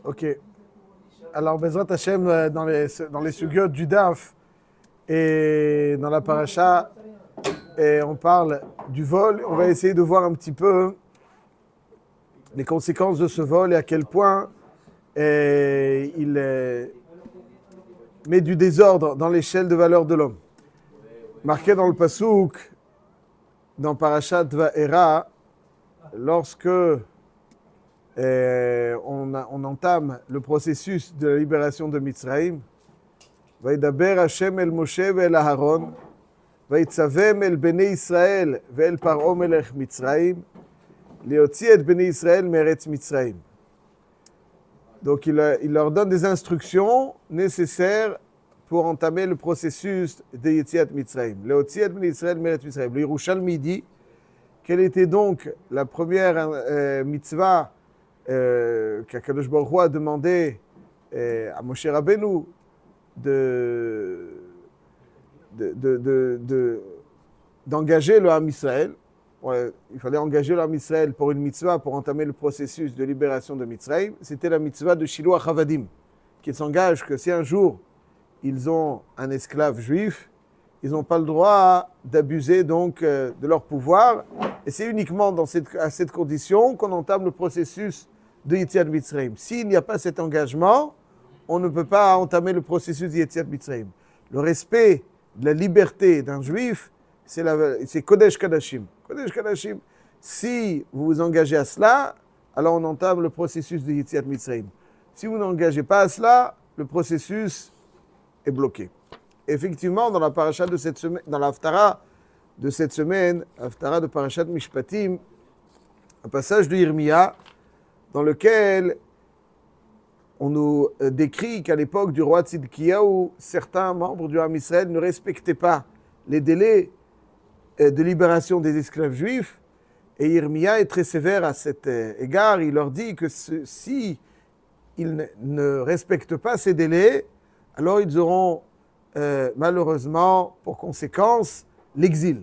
Ok. Alors, Bezrat Hashem, dans les sugyot du Daf et dans la paracha, et on parle du vol. On va essayer de voir un petit peu les conséquences de ce vol et à quel point il met du désordre dans l'échelle de valeur de l'homme. Marqué dans le Passouk, dans Parashat Va'era, lorsque on entame le processus de la libération de Mitzrayim, Vaïdaber Hashem el Moshe ve'el Aharon, Vaïtzavem el Bnei Israël ve'el Paro melech Mitzrayim, Leotzi et Bnei Israël meretz Mitzrayim. Donc il leur donne des instructions nécessaires pour entamer le processus de Yetziat Mitzrayim. Leotzi et Bnei Israël meretz Mitzrayim. Le Yerushalmi dit quelle était donc la première mitzvah qu'Akadosh Baruch Hu a demandé à Moshe Rabbeinu d'engager le Ham Israël. Ouais, il fallait engager le Ham Israël pour une mitzvah pour entamer le processus de libération de Mitzrayim. C'était la mitzvah de Shiluach Havadim, qui s'engage que si un jour ils ont un esclave juif, ils n'ont pas le droit d'abuser donc de leur pouvoir. Et c'est uniquement à cette condition qu'on entame le processus de Yetziat Mitzrayim. S'il n'y a pas cet engagement, on ne peut pas entamer le processus de Yetziat Mitzrayim. Le respect de la liberté d'un juif, c'est Kodesh Kadashim. Kodesh Kadashim. Si vous vous engagez à cela, alors on entame le processus de Yetziat Mitzrayim. Si vous n'engagez pas à cela, le processus est bloqué. Effectivement, dans la paracha de cette semaine, dans l'Haftara de cette semaine, l'Haftara de Parashat Mishpatim, un passage de Yirmiya, dans lequel on nous décrit qu'à l'époque du roi Tzidkiyahu, certains membres du Ham Israël ne respectaient pas les délais de libération des esclaves juifs. Et Yirmiya est très sévère à cet égard. Il leur dit que si ils ne respectent pas ces délais, alors ils auront malheureusement pour conséquence l'exil.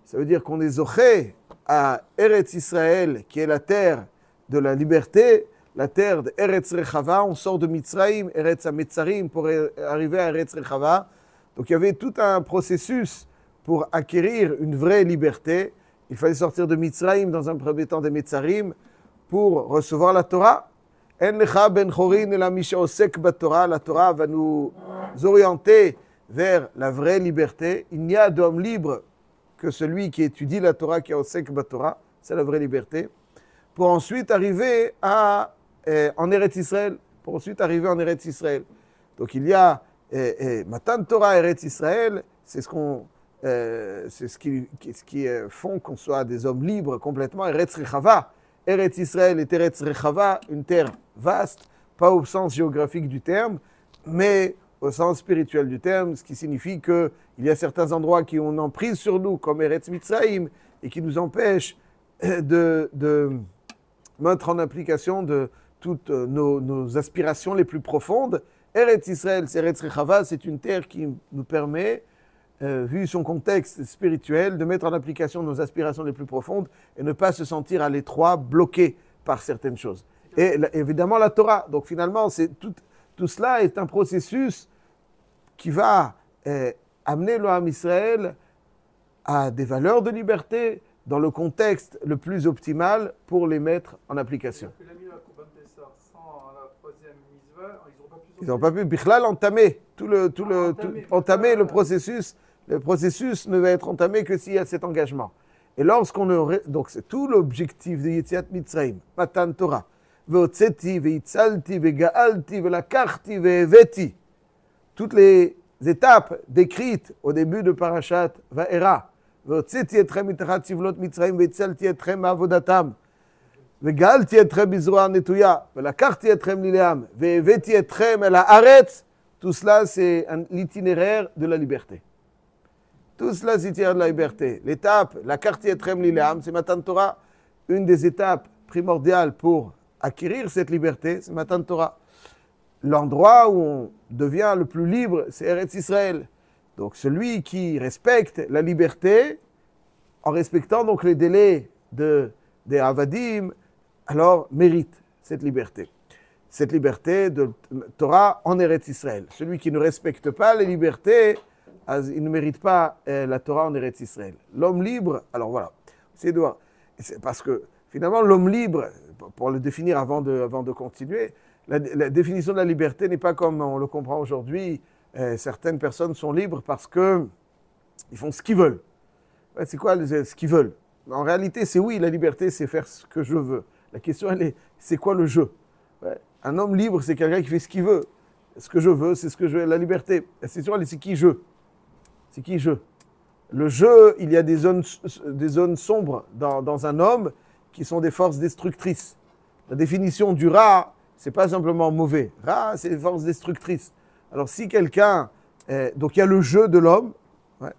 Ça veut dire qu'on est zoché à Eretz Israël, qui est la terre de la liberté, la terre de Eretz Rechava. On sort de Mitzrayim, Eretz HaMetzarim, pour arriver à Eretz Rechava. Donc il y avait tout un processus pour acquérir une vraie liberté. Il fallait sortir de Mitzrayim, dans un premier temps des Metzarim, pour recevoir la Torah. En lecha ben chorin ela mi she'osek baTorah. La Torah va nous orienter vers la vraie liberté. Il n'y a d'homme libre que celui qui étudie la Torah, qui est osek baTorah. C'est la vraie liberté. Pour ensuite arriver en Eretz Israël. Pour ensuite arriver en Eretz Israël. Donc il y a Matan Torah Eretz Israël. C'est ce qui font qu'on soit des hommes libres complètement. Eretz Rechava. Eretz Israël est Eretz Rechava, une terre vaste, pas au sens géographique du terme, mais au sens spirituel du terme, ce qui signifie qu'il y a certains endroits qui ont une emprise sur nous, comme Eretz Mitzrayim, et qui nous empêchent de mettre en application de toutes nos aspirations les plus profondes. Eretz Israël, c'est Eretz Rechava, c'est une terre qui nous permet, vu son contexte spirituel, de mettre en application nos aspirations les plus profondes et ne pas se sentir à l'étroit, bloqué par certaines choses. Et évidemment la Torah. Donc finalement, tout cela est un processus qui va amener le Ham Israël à des valeurs de liberté dans le contexte le plus optimal pour les mettre en application. Ils n'ont pas pu, Bichlal, entamer entamer le processus. Le processus ne va être entamé que s'il y a cet engagement. Et donc c'est tout l'objectif de Yetziat Mitzrayim, Matan Torah, Ve'otzeti, ve'itzalti, ve'ga'alti, ve'lakachti, ve'eveti. Toutes les étapes décrites au début de Parashat Va'era. Ve'otzeti etchem mitachat tzivlot Mitzrayim, ve'itzalti etchem ma'avodatam. Ve'ga'alti etchem bizroa netuya, ve'lakachti etchem lileam, ve'eveti etchem el haaretz. Tout cela, c'est l'itinéraire de la liberté. Tout cela, c'est l'itinéraire de la liberté. L'étape, la Karti Etrem Lileam, c'est Matan Torah. Une des étapes primordiales pour acquérir cette liberté, c'est Matan Torah. L'endroit où on devient le plus libre, c'est Eretz Israël. Donc celui qui respecte la liberté, en respectant donc les délais des Avadim, alors mérite cette liberté. cette liberté de Torah en Eretz Israël. Celui qui ne respecte pas les libertés, il ne mérite pas la Torah en Eretz Israël. L'homme libre, alors voilà, c'est parce que finalement l'homme libre, pour le définir avant de continuer, la définition de la liberté n'est pas comme on le comprend aujourd'hui. Certaines personnes sont libres parce qu'ils font ce qu'ils veulent. Ouais, c'est quoi ce qu'ils veulent? En réalité, c'est oui, la liberté, c'est faire ce que je veux. La question, elle est, c'est quoi le jeu? Ouais. Un homme libre, c'est quelqu'un qui fait ce qu'il veut. Ce que je veux, c'est ce que je veux, la liberté. C'est sûr, c'est qui je? C'est qui je? Le jeu, il y a des zones sombres dans un homme qui sont des forces destructrices. La définition du rat, c'est pas simplement mauvais. Rat, c'est des forces destructrices. Alors si quelqu'un... donc il y a le jeu de l'homme, ouais,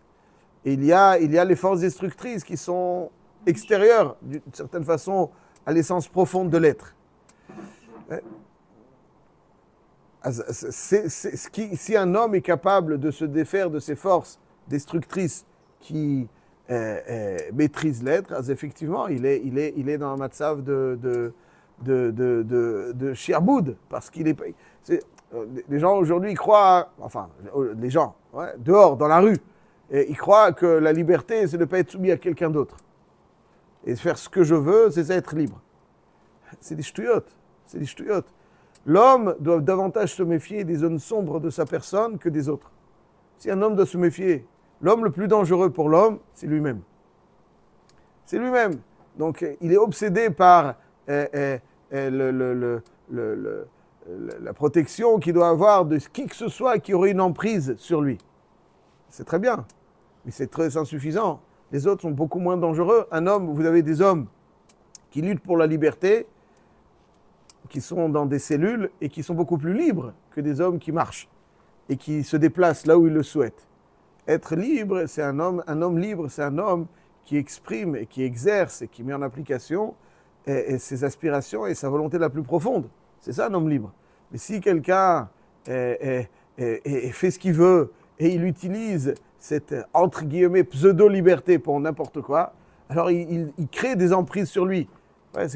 et il y a les forces destructrices qui sont extérieures, d'une certaine façon, à l'essence profonde de l'être. Ouais. Si un homme est capable de se défaire de ces forces destructrices qui maîtrisent l'être, effectivement, il est dans un matzav de shiarboud, parce qu'il est... Les gens aujourd'hui croient, enfin, les gens, ouais, dehors, dans la rue, ils croient que la liberté, c'est de ne pas être soumis à quelqu'un d'autre. Et faire ce que je veux, c'est ça, être libre. C'est des ch'touillottes, c'est des ch'touillottes. L'homme doit davantage se méfier des zones sombres de sa personne que des autres. Si un homme doit se méfier, l'homme le plus dangereux pour l'homme, c'est lui-même. C'est lui-même. Donc, il est obsédé par la protection qu'il doit avoir de qui que ce soit qui aurait une emprise sur lui. C'est très bien, mais c'est très insuffisant. Les autres sont beaucoup moins dangereux. Un homme, vous avez des hommes qui luttent pour la liberté, qui sont dans des cellules et qui sont beaucoup plus libres que des hommes qui marchent et qui se déplacent là où ils le souhaitent. Être libre, c'est un homme libre, c'est un homme qui exprime et qui exerce et qui met en application ses aspirations et sa volonté la plus profonde. C'est ça un homme libre. Mais si quelqu'un fait ce qu'il veut et il utilise cette, entre guillemets, pseudo-liberté pour n'importe quoi, alors il crée des emprises sur lui. Ouais, c'est